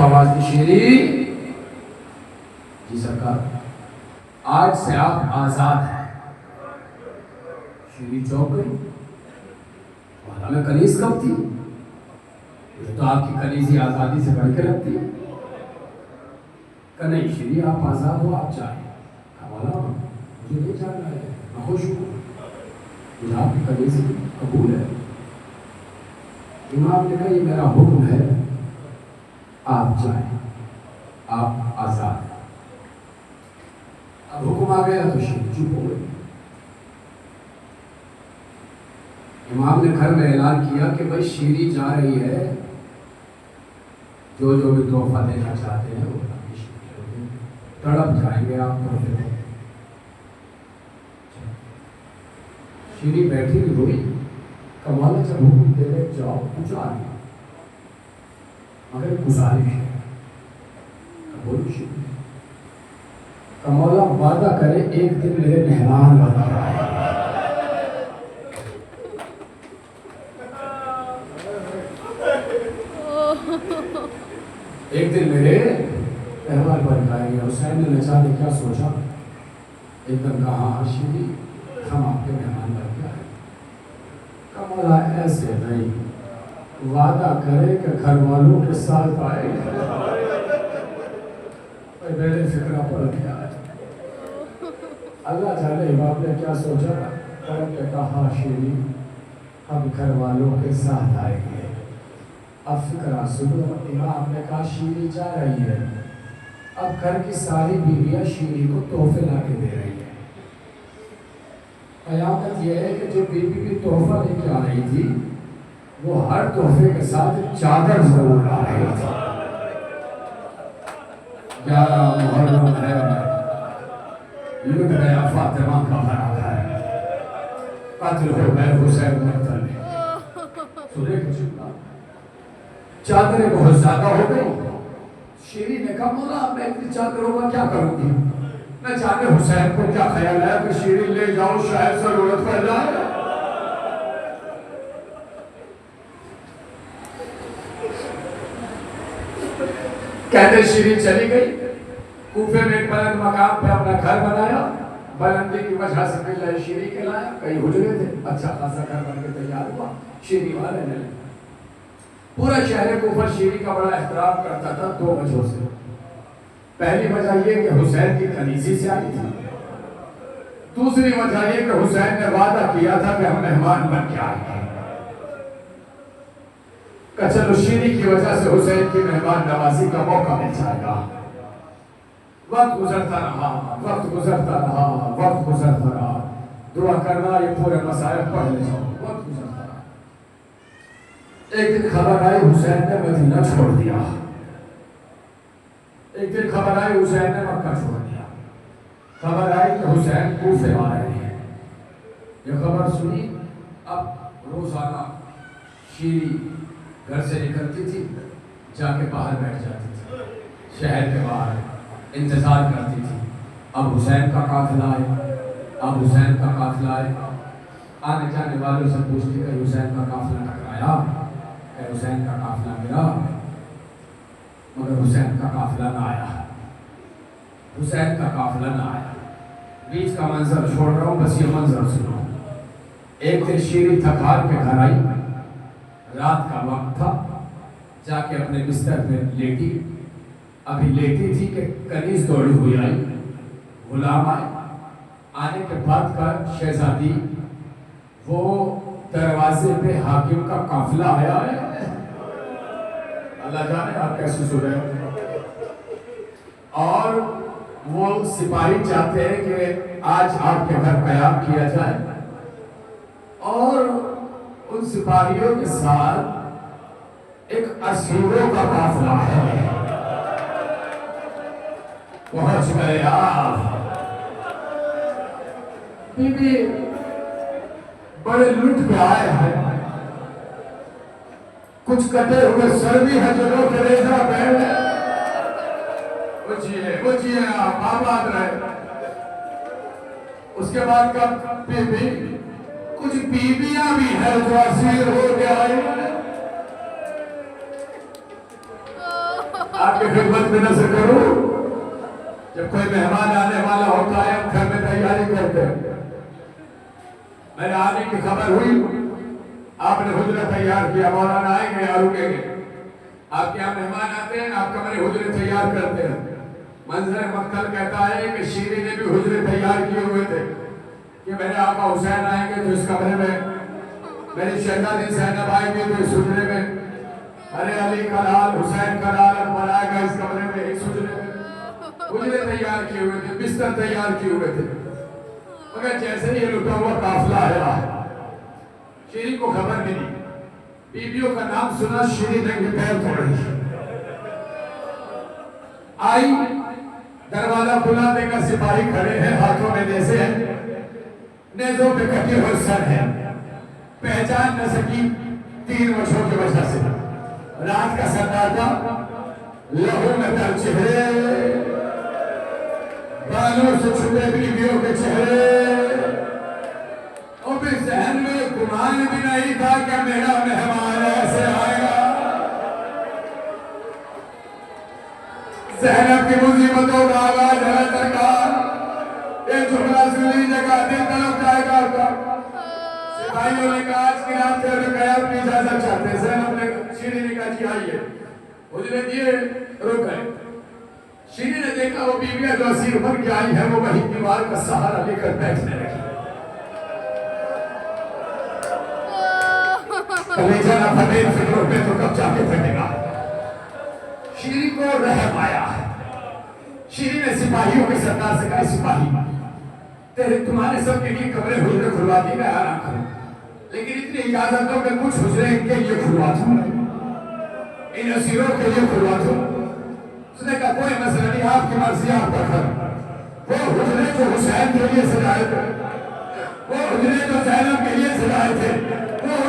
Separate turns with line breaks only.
آواز کی شیری جی سرکار آج سے آپ آزاد ہیں. شیری چوک گئی. والا میں کنیز کب تھی؟ مجھے تو آپ کی کنیزی آزادی سے بڑھ کے رکھتی ہے. کہ نہیں شیری آپ آزاد ہو آپ چاہیں. والا مجھے نہیں جانا ہے میں خوش ہوں. مجھے آپ کی کنیزی قبول ہے. امام نے کہا یہ میرا حکم ہے آپ چاہیں آپ آزاد ہیں. اب حکم آ گیا تو شیری چپ ہو گئی. امام نے گھر میں اعلان کیا کہ بھائی شیری جا رہی ہے. جو بھی تحفہ دینا چاہتے ہیں وہ تڑپ جائیں گے آپ تحفے کو. شیری بیٹھی روئی. کمالا جب حکم دے رہے جاؤ کچھ آ رہی مگر گزارش ہے. بولو شیری کمالا وعدہ کرے ایک دن میرے مہمان بن کر آئے. ایک دن میرے مہمان بن کر آئے گے. حسین نے نہ جانے کیا سوچا ایک دم کہا ہاں شیری ہم آپ کے مہمان بن کے آئے. کمالا ایسے نہیں وعدہ کرے کہ گھر والوں کے ساتھ آئے. میرے فکرہ پڑ گیا ہے. اللہ جانے امام نے کیا سوچا. کرم نے کہا شیری ہم گھر والوں کے ساتھ آئیں گے. اب فکرہ سنو. امام نے کہا شیری جا رہی ہے. اب گھر کی ساری بیویاں شیری کو تحفے لا کے دے رہی ہیں. قیامت یہ ہے کہ جو بیوی بھی تحفہ لے کے آ رہی تھی وہ ہر تحفے کے ساتھ چادر ضرور لا رہی تھی. 11 محرم ہے لٹ گیا فاطمہ کا بھرا ہے. قتل ہو گئے حسین مقتل میں. سنے کچھ چادریں بہت زیادہ ہو گئی. شیری نے کہا مولا میں اتنی چادروں کا کیا کروں گی. نہ جانے حسین کو کیا خیال ہے کہ شیری لے جاؤ شاید ضرورت پڑ جائے. کہتے شیری چلی گئی. کوفے میں ایک بلند مقام پہ اپنا گھر بنایا. بلندی کی وجہ سے پہلے شیری کے لایا. کئی حجرے تھے. اچھا خاصا گھر بن کے تیار ہوا. شیری والے نے پورا شہر کوفہ شیری کا بڑا احترام کرتا تھا 2 وجہوں سے. پہلی وجہ یہ کہ حسین کی کنیزی سے آئی تھی. دوسری وجہ یہ کہ حسین نے وعدہ کیا تھا کہ ہم مہمان بن کے آئیں گے. کہ چلو شیری کی وجہ سے حسین کی مہمان نوازی کا موقع مل جائے گا. وقت گزرتا رہا وقت گزرتا رہا وقت گزرتا رہا. دعا کرنا یہ پورے مسائل پڑھ لے جاؤ. وقت گزرتا رہا. ایک دن خبر آئی حسین نے مدینہ چھوڑ دیا. ایک دن خبر آئی حسین نے مکہ چھوڑ دیا. خبر آئی کہ حسین کوفے آ رہے ہیں. یہ خبر سنی. اب روزانہ شیری گھر سے نکلتی تھی جا کے باہر بیٹھ جاتی تھی. شہر کے باہر انتظار کرتی تھی. اب حسین کا قافلہ آئے. اب حسین کا قافلہ آئے. آنے جانے والوں سے پوچھتی کہ حسین کا قافلہ ٹکرایا. کہ حسین کا قافلہ ملا مگر حسین کا قافلہ نہ آیا. حسین کا قافلہ نہ آیا. بیچ کا منظر چھوڑ رہا ہوں بس یہ منظر سنو. ایک دن شیری تھکار کے گھر آئی. رات کا وقت تھا. جا کے اپنے بستر پہ لیٹی. ابھی لیٹی تھی کہ کنیز دوڑی ہوئی آئی. غلام آئے. آنے کے بعد کا شہزادی وہ دروازے پہ حاکم کا قافلہ آیا ہے. اللہ جانے آپ کیسے سن رہے ہیں. اور وہ سپاہی چاہتے ہیں کہ آج آپ کے گھر قیام کیا جائے. اور ان سپاہیوں کے ساتھ ایک اسیروں کا قافلہ ہے. پہنچ گئے آپ. بی بی بڑے لٹ کے آئے ہیں. کچھ کٹے ہوئے سر بھی ہیں جو لوگ ریزہ پہن ہیں. اچھیے آپ آباد رہے. اس کے بعد کب بی بی کچھ بیویاں بھی ہیں جو اسیر ہو کے آئی. آپ کی خدمت میں نظر کروں. جب کوئی مہمان آنے والا ہوتا ہے ہم گھر میں تیاری کرتے ہیں. میرے آنے کی خبر ہوئی, آپ نے حجرہ تیار کیا, مولانا آئیں گے یا رکیں گے؟ آپ کے یہاں مہمان آتے ہیں, آپ کمرے حجرے تیار کرتے ہیں. منظر مقتل کہتا ہے کہ شیری نے بھی حجرے تیار کیے ہوئے تھے کہ میرے آقا حسین آئیں گے تو اس کمرے میں, میری شہزادی زینب آئیں گے تو اس حجرے میں, ارے علی کا لال, حسین کا لال اکبر آئے گا اس کمرے میں, اس حجرے میں. حجرے تیار کیے ہوئے تھے, بستر تیار کیے ہوئے تھے. مگر جیسے یہ لٹا ہوا قافلہ آیا, شیری کو خبر ملی, بیویوں کا نام سنا, شیری نے پیر توڑی. آئی, دروازہ کھلا, دیکھا سپاہی کھڑے ہیں, ہاتھوں میں نیزے ہیں, نیزوں پہ کٹے ہوئے سر ہیں. پہچان نہ سکی 3 وجہوں کی وجہ سے. رات کا سناٹا, لہو میں تر چہرے, بالوں سے چھپے بیویوں کے چہرے, اور پھر ذہن میں گمان بھی نہیں تھا کہ میرا مہمان ایسے آئے گا. زینب کی مصیبتوں کا آغاز ہے سرکار, ایک جملہ سنی جگہ دل طلب جائے گا کا. سپاہیوں نے کہا آج کی رات کر کے اپنی اجازت چاہتے ہیں. زینب نے شیری نے کہا جی آئیے. حجرے دیے, رک گئے. شیری نے دیکھا وہ بیویاں جو اسیر بن کے آئی ہے وہ وہی دیوار کا سہارا لے کر بیٹھنے لگی. کلیجہ نہ پھٹے فکروں پہ تو کب جا کے پھٹے گا. شیری کو رحم آیا. شیری نے سپاہیوں کے سردار سے کہا, سپاہی تمہارے سب کے لیے کمرے حجرے کھلوا دی, میں آرام کروں, لیکن اتنی اجازت دو کہ کچھ حجرے ان کے لیے کھلوا دوں, ان اسیروں کے لیے کھلوا دوں. اس نے کہا کوئی مسئلہ نہیں, آپ کی مرضی, آپ کا گھر. وہ حجرے جو حسین کے لیے سجائے تھے, وہ حجرے جو زینب کے لیے سجائے تھے, وہ